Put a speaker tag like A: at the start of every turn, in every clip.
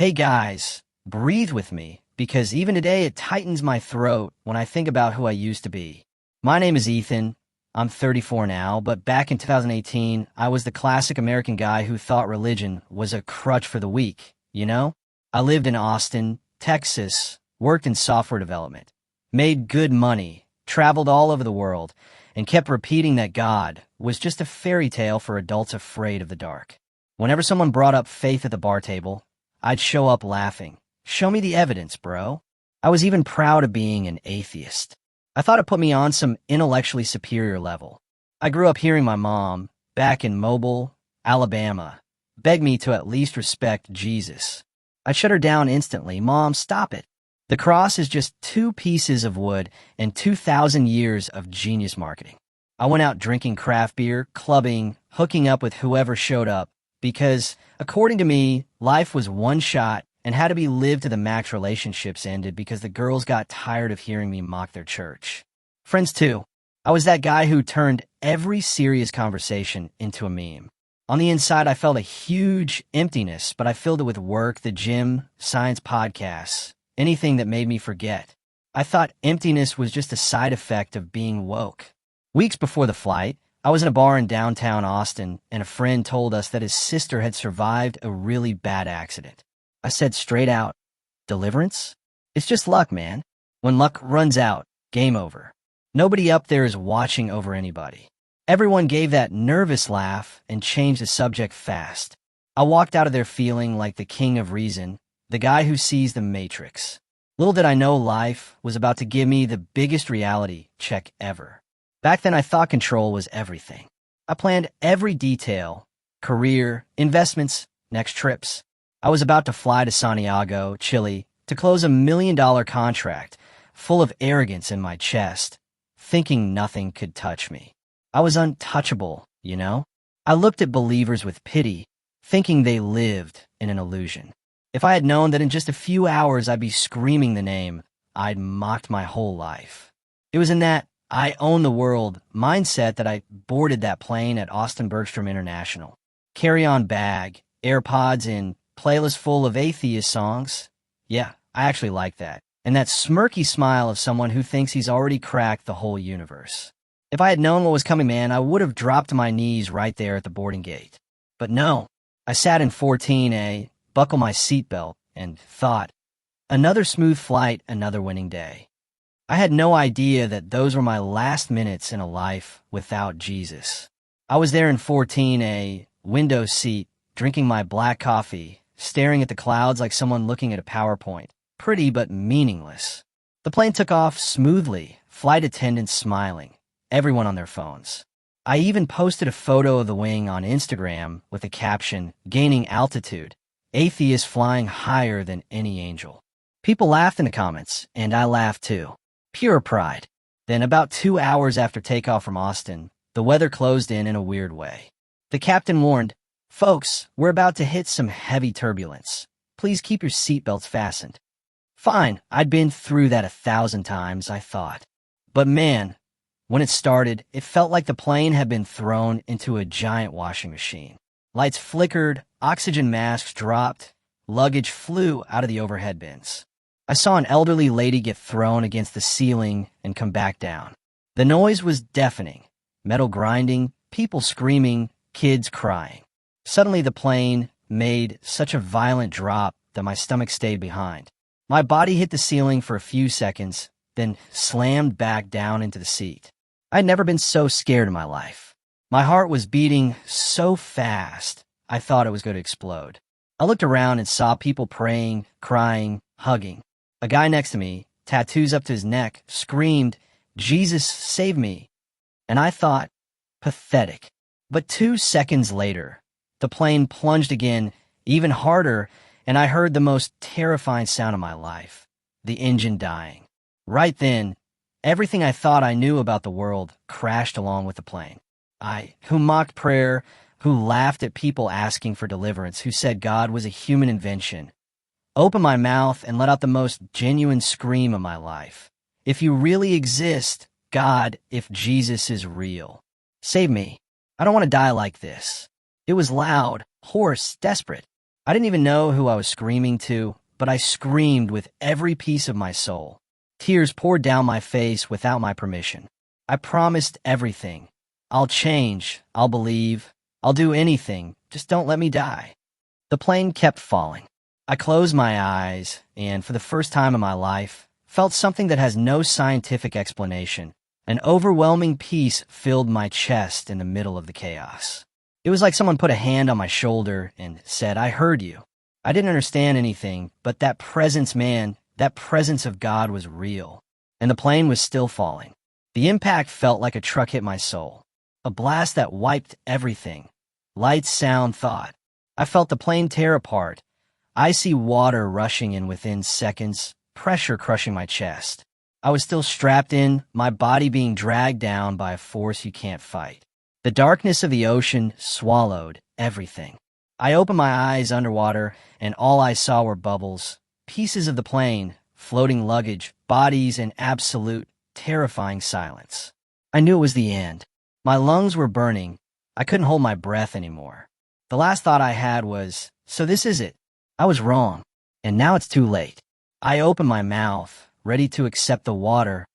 A: Hey guys, breathe with me, because even today it tightens my throat when I think about who I used to be. My name is Ethan. I'm 34 now, but back in 2018, I was the classic American guy who thought religion was a crutch for the weak, you know? I lived in Austin, Texas, worked in software development, made good money, traveled all over the world, and kept repeating that God was just a fairy tale for adults afraid of the dark. Whenever someone brought up faith at the bar table, I'd show up laughing. Show me the evidence, bro. I was even proud of being an atheist. I thought it put me on some intellectually superior level. I grew up hearing my mom, back in Mobile, Alabama, beg me to at least respect Jesus. I'd shut her down instantly. Mom, stop it. The cross is just 2 pieces of wood and 2,000 years of genius marketing. I went out drinking craft beer, clubbing, hooking up with whoever showed up, because, according to me, life was one shot and had to be lived to the max. Relationships ended because the girls got tired of hearing me mock their church. Friends too. I was that guy who turned every serious conversation into a meme. On the inside, I felt a huge emptiness, but I filled it with work, the gym, science podcasts, anything that made me forget. I thought emptiness was just a side effect of being woke. Weeks before the flight, I was in a bar in downtown Austin, and a friend told us that his sister had survived a really bad accident. I said straight out, deliverance? It's just luck, man. When luck runs out, game over. Nobody up there is watching over anybody. Everyone gave that nervous laugh and changed the subject fast. I walked out of there feeling like the king of reason, the guy who sees the Matrix. Little did I know life was about to give me the biggest reality check ever. Back then, I thought control was everything. I planned every detail: career, investments, next trips. I was about to fly to Santiago, Chile, to close $1 million contract, full of arrogance in my chest, thinking nothing could touch me. I was untouchable, you know? I looked at believers with pity, thinking they lived in an illusion. If I had known that in just a few hours I'd be screaming the name, I'd mocked my whole life. It was in that I own the world mindset that I boarded that plane at Austin Bergstrom International. Carry-on bag, AirPods in, playlist full of atheist songs. Yeah, I actually like that. And that smirky smile of someone who thinks he's already cracked the whole universe. If I had known what was coming, man, I would have dropped to my knees right there at the boarding gate. But no, I sat in 14A, buckled my seatbelt, and thought, another smooth flight, another winning day. I had no idea that those were my last minutes in a life without Jesus. I was there in 14A, window seat, drinking my black coffee, staring at the clouds like someone looking at a PowerPoint. Pretty but meaningless. The plane took off smoothly, flight attendants smiling, everyone on their phones. I even posted a photo of the wing on Instagram with the caption, "Gaining altitude, atheists flying higher than any angel." People laughed in the comments, and I laughed too. Pure pride. Then, about 2 hours after takeoff from Austin, the weather closed in a weird way. The captain warned, "Folks, we're about to hit some heavy turbulence. Please keep your seatbelts fastened." Fine, I'd been through that 1,000 times, I thought. But man, when it started, it felt like the plane had been thrown into a giant washing machine. Lights flickered, oxygen masks dropped, luggage flew out of the overhead bins. I saw an elderly lady get thrown against the ceiling and come back down. The noise was deafening. Metal grinding, people screaming, kids crying. Suddenly the plane made such a violent drop that my stomach stayed behind. My body hit the ceiling for a few seconds, then slammed back down into the seat. I'd never been so scared in my life. My heart was beating so fast, I thought it was going to explode. I looked around and saw people praying, crying, hugging. A guy next to me, tattoos up to his neck, screamed, "Jesus, save me." And I thought, pathetic. But 2 seconds later, the plane plunged again, even harder, and I heard the most terrifying sound of my life, the engine dying. Right then, everything I thought I knew about the world crashed along with the plane. I, who mocked prayer, who laughed at people asking for deliverance, who said God was a human invention, opened my mouth and let out the most genuine scream of my life. If you really exist, God, if Jesus is real, save me. I don't want to die like this. It was loud, hoarse, desperate. I didn't even know who I was screaming to, but I screamed with every piece of my soul. Tears poured down my face without my permission. I promised everything. I'll change, I'll believe, I'll do anything, just don't let me die. The plane kept falling. I closed my eyes and, for the first time in my life, felt something that has no scientific explanation. An overwhelming peace filled my chest in the middle of the chaos. It was like someone put a hand on my shoulder and said, "I heard you." I didn't understand anything, but that presence, man, that presence of God was real. And the plane was still falling. The impact felt like a truck hit my soul. A blast that wiped everything. Light, sound, thought. I felt the plane tear apart. Icy water rushing in within seconds, pressure crushing my chest. I was still strapped in, my body being dragged down by a force you can't fight. The darkness of the ocean swallowed everything. I opened my eyes underwater, and all I saw were bubbles, pieces of the plane, floating luggage, bodies, and absolute, terrifying silence. I knew it was the end. My lungs were burning. I couldn't hold my breath anymore. The last thought I had was, so this is it. I was wrong, and now it's too late. I opened my mouth, ready to accept the water,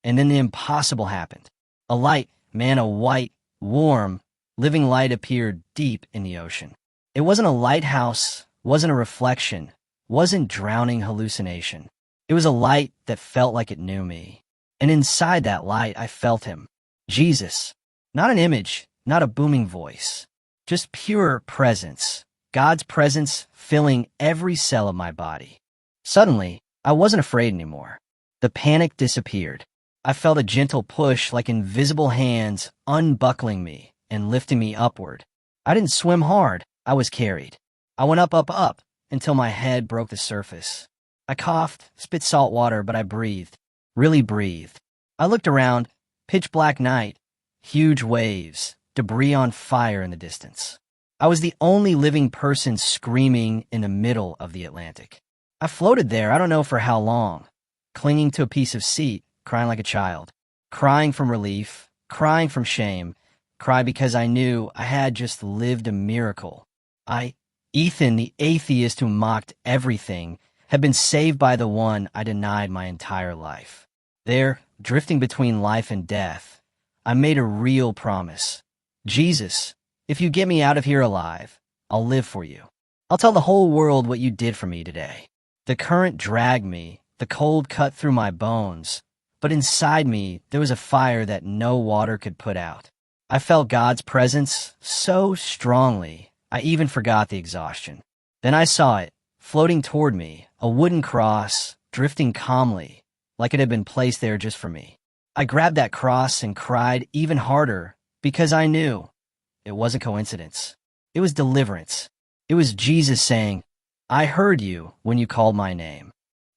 A: and then the impossible happened. A light, man, a white, warm, living light appeared deep in the ocean. It wasn't a lighthouse, wasn't a reflection, wasn't drowning hallucination. It was a light that felt like it knew me. And inside that light, I felt him. Jesus. Not an image, not a booming voice. Just pure presence. God's presence filling every cell of my body. Suddenly, I wasn't afraid anymore. The panic disappeared. I felt a gentle push like invisible hands unbuckling me and lifting me upward. I didn't swim hard. I was carried. I went up, until my head broke the surface. I coughed, spit salt water, but I breathed. Really breathed. I looked around. Pitch black night. Huge waves. Debris on fire in the distance. I was the only living person screaming in the middle of the Atlantic. I floated there, I don't know for how long, clinging to a piece of seat, crying like a child, crying from relief, crying from shame, cry because I knew I had just lived a miracle. Ethan, the atheist who mocked everything, had been saved by the one I denied my entire life. There, drifting between life and death, I made a real promise. Jesus, if you get me out of here alive, I'll live for you. I'll tell the whole world what you did for me today. The current dragged me, the cold cut through my bones, but inside me there was a fire that no water could put out. I felt God's presence so strongly, I even forgot the exhaustion. Then I saw it, floating toward me, a wooden cross, drifting calmly, like it had been placed there just for me. I grabbed that cross and cried even harder, because I knew it wasn't coincidence. It was deliverance. It was Jesus saying, "I heard you when you called my name."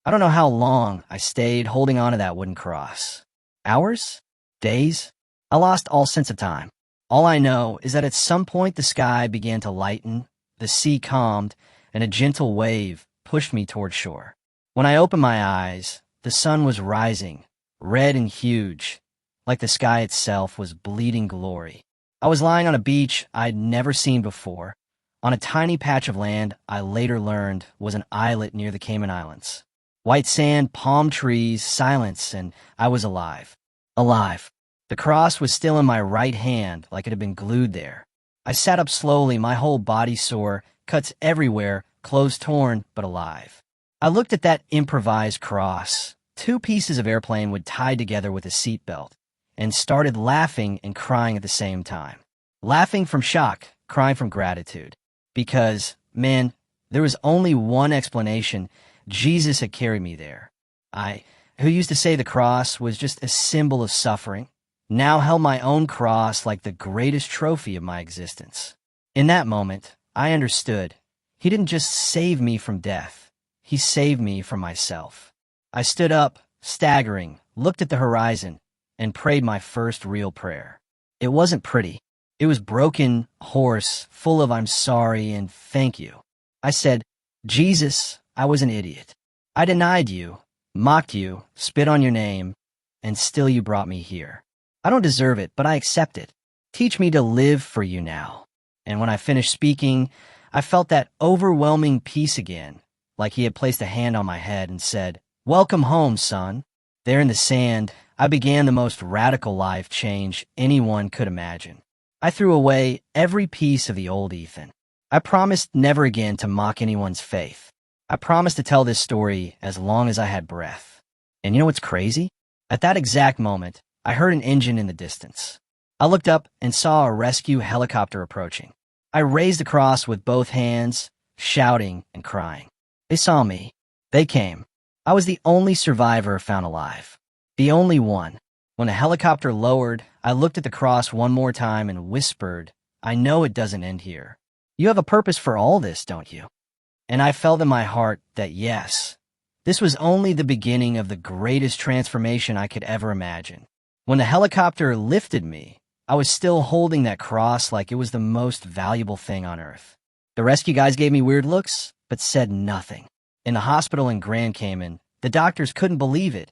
A: I don't know how long I stayed holding on to that wooden cross. Hours? Days? I lost all sense of time. All I know is that at some point the sky began to lighten, the sea calmed, and a gentle wave pushed me toward shore. When I opened my eyes, the sun was rising, red and huge, like the sky itself was bleeding glory. I was lying on a beach I'd never seen before, on a tiny patch of land I later learned was an islet near the Cayman Islands. White sand, palm trees, silence, and I was alive. Alive. The cross was still in my right hand, like it had been glued there. I sat up slowly, my whole body sore, cuts everywhere, clothes torn, but alive. I looked at that improvised cross, two pieces of airplane wood tied together with a seatbelt, and started laughing and crying at the same time. Laughing from shock, crying from gratitude. Because, man, there was only one explanation. Jesus had carried me there. I, who used to say the cross was just a symbol of suffering, now held my own cross like the greatest trophy of my existence. In that moment, I understood. He didn't just save me from death. He saved me from myself. I stood up, staggering, looked at the horizon, and prayed my first real prayer. It wasn't pretty. It was broken, hoarse, full of "I'm sorry" and "thank you." I said, "Jesus, I was an idiot. I denied you, mocked you, spit on your name, and still you brought me here. I don't deserve it, but I accept it. Teach me to live for you now." And when I finished speaking, I felt that overwhelming peace again, like he had placed a hand on my head and said, "Welcome home, son." There in the sand, I began the most radical life change anyone could imagine. I threw away every piece of the old Ethan. I promised never again to mock anyone's faith. I promised to tell this story as long as I had breath. And you know what's crazy? At that exact moment, I heard an engine in the distance. I looked up and saw a rescue helicopter approaching. I raised the cross with both hands, shouting and crying. They saw me. They came. I was the only survivor found alive. The only one. When the helicopter lowered, I looked at the cross one more time and whispered, "I know it doesn't end here. You have a purpose for all this, don't you?" And I felt in my heart that yes, this was only the beginning of the greatest transformation I could ever imagine. When the helicopter lifted me, I was still holding that cross like it was the most valuable thing on earth. The rescue guys gave me weird looks, but said nothing. In the hospital in Grand Cayman, the doctors couldn't believe it.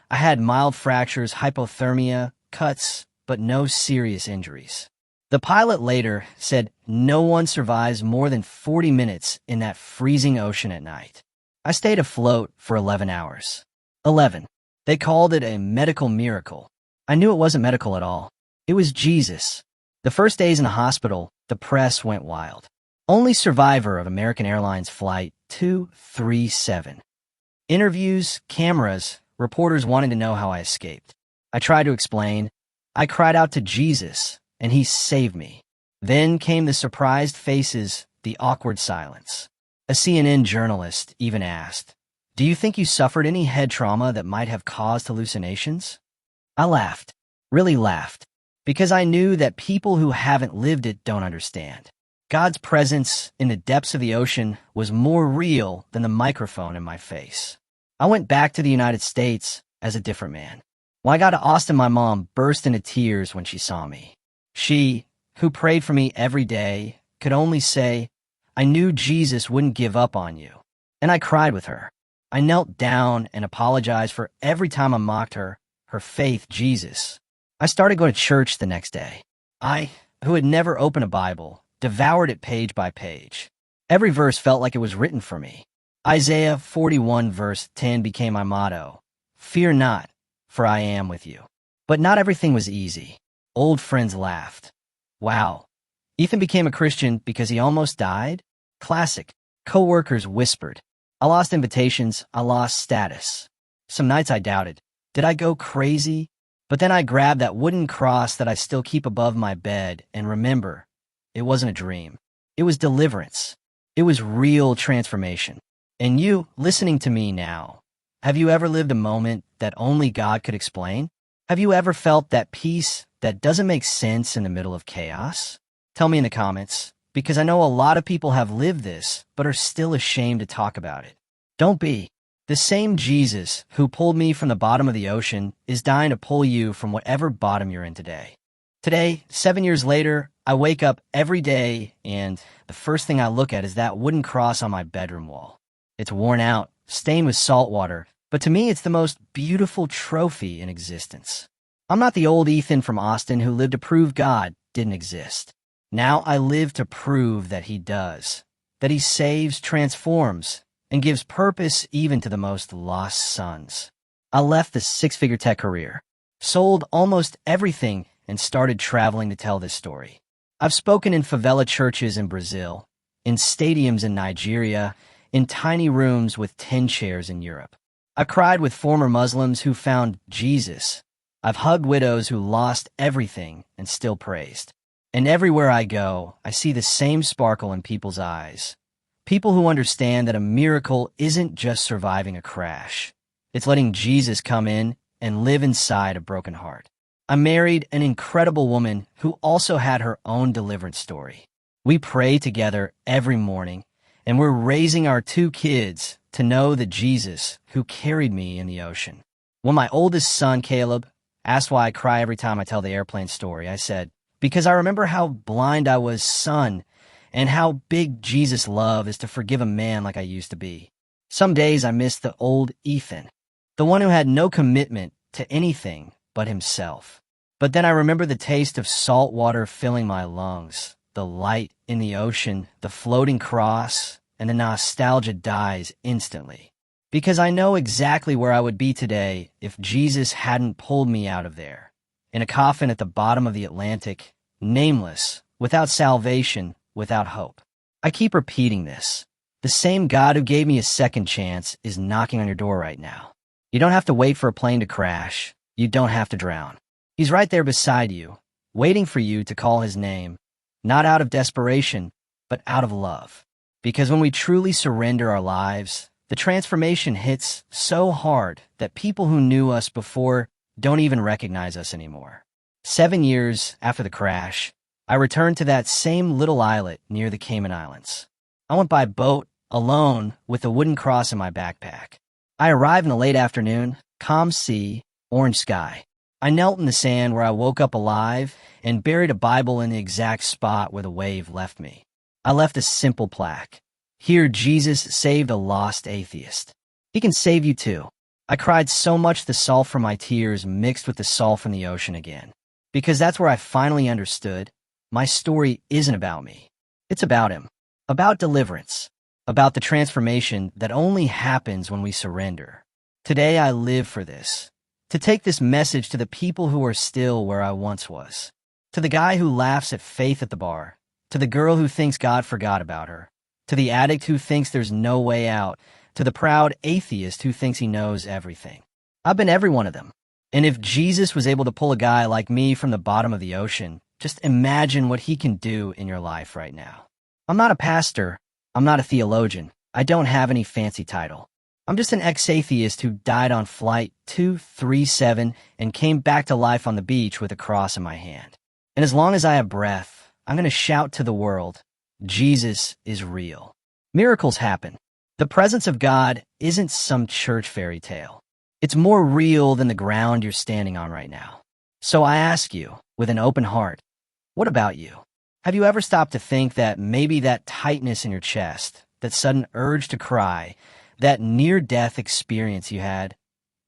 A: I had mild fractures, hypothermia, cuts, but no serious injuries. The pilot later said no one survives more than 40 minutes in that freezing ocean at night. I stayed afloat for 11 hours. 11. They called it a medical miracle. I knew it wasn't medical at all. It was Jesus. The first days in the hospital, the press went wild. Only survivor of American Airlines Flight 237. Interviews, cameras, reporters wanting to know how I escaped. I tried to explain. I cried out to Jesus, and he saved me. Then came the surprised faces, the awkward silence. A CNN journalist even asked, "Do you think you suffered any head trauma that might have caused hallucinations?" I laughed, really laughed, because I knew that people who haven't lived it don't understand. God's presence in the depths of the ocean was more real than the microphone in my face. I went back to the United States as a different man. When I got to Austin, my mom burst into tears when she saw me. She, who prayed for me every day, could only say, "I knew Jesus wouldn't give up on you." And I cried with her. I knelt down and apologized for every time I mocked her faith, Jesus. I started going to church the next day. I, who had never opened a Bible, devoured it page by page. Every verse felt like it was written for me. Isaiah 41 verse 10 became my motto. "Fear not, for I am with you." But not everything was easy. Old friends laughed. Wow. Ethan became a Christian because he almost died? Classic. Co-workers whispered. I lost invitations. I lost status. Some nights I doubted. Did I go crazy? But then I grabbed that wooden cross that I still keep above my bed and remember, it wasn't a dream. It was deliverance. It was real transformation. And you, listening to me now, have you ever lived a moment that only God could explain? Have you ever felt that peace that doesn't make sense in the middle of chaos? Tell me in the comments, because I know a lot of people have lived this, but are still ashamed to talk about it. Don't be. The same Jesus who pulled me from the bottom of the ocean is dying to pull you from whatever bottom you're in today. Today, 7 years later, I wake up every day and the first thing I look at is that wooden cross on my bedroom wall. It's worn out, stained with salt water, but to me it's the most beautiful trophy in existence. I'm not the old Ethan from Austin who lived to prove God didn't exist. Now I live to prove that he does, that he saves, transforms, and gives purpose even to the most lost sons. I left the six-figure tech career, sold almost everything, and started traveling to tell this story. I've spoken in favela churches in Brazil, in stadiums in Nigeria, in tiny rooms with 10 chairs in Europe. I cried with former Muslims who found Jesus. I've hugged widows who lost everything and still praised. And everywhere I go, I see the same sparkle in people's eyes. People who understand that a miracle isn't just surviving a crash. It's letting Jesus come in and live inside a broken heart. I married an incredible woman who also had her own deliverance story. We pray together every morning, and we're raising our 2 kids to know the Jesus who carried me in the ocean. When my oldest son, Caleb, asked why I cry every time I tell the airplane story, I said, "Because I remember how blind I was, son, and how big Jesus' love is to forgive a man like I used to be." Some days I miss the old Ethan, the one who had no commitment to anything but himself. But then I remember the taste of salt water filling my lungs, the light in the ocean, the floating cross, and the nostalgia dies instantly. Because I know exactly where I would be today if Jesus hadn't pulled me out of there. In a coffin at the bottom of the Atlantic, nameless, without salvation, without hope. I keep repeating this. The same God who gave me a second chance is knocking on your door right now. You don't have to wait for a plane to crash. You don't have to drown. He's right there beside you, waiting for you to call his name, not out of desperation, but out of love. Because when we truly surrender our lives, the transformation hits so hard that people who knew us before don't even recognize us anymore. 7 years after the crash, I returned to that same little islet near the Cayman Islands. I went by boat, alone, with a wooden cross in my backpack. I arrived in the late afternoon, calm sea, orange sky. I knelt in the sand where I woke up alive and buried a Bible in the exact spot where the wave left me. I left a simple plaque. Here, Jesus saved a lost atheist. He can save you too. I cried so much the salt from my tears mixed with the salt from the ocean again. Because that's where I finally understood my story isn't about me. It's about him. About deliverance. About the transformation that only happens when we surrender. Today I live for this. To take this message to the people who are still where I once was. To the guy who laughs at faith at the bar. To the girl who thinks God forgot about her. To the addict who thinks there's no way out. To the proud atheist who thinks he knows everything. I've been every one of them. And if Jesus was able to pull a guy like me from the bottom of the ocean, just imagine what he can do in your life right now. I'm not a pastor. I'm not a theologian. I don't have any fancy title. I'm just an ex-atheist who died on flight 237 and came back to life on the beach with a cross in my hand. And as long as I have breath, I'm going to shout to the world, Jesus is real. Miracles happen. The presence of God isn't some church fairy tale. It's more real than the ground you're standing on right now. So I ask you, with an open heart, what about you? Have you ever stopped to think that maybe that tightness in your chest, that sudden urge to cry, that near-death experience you had,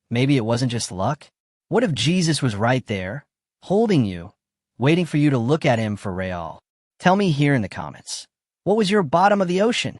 A: maybe it wasn't just luck? What if Jesus was right there, holding you, waiting for you to look at him for real? Tell me here in the comments. What was your bottom of the ocean?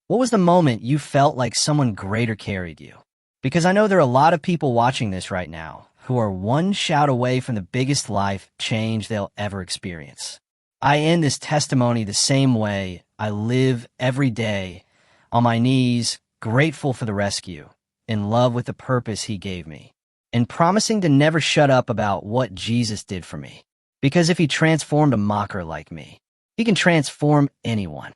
A: What was the moment you felt like someone greater carried you? Because I know there are a lot of people watching this right now who are one shout away from the biggest life change they'll ever experience. I end this testimony the same way I live every day, on my knees, grateful for the rescue, in love with the purpose he gave me, and promising to never shut up about what Jesus did for me. Because if he transformed a mocker like me, he can transform anyone.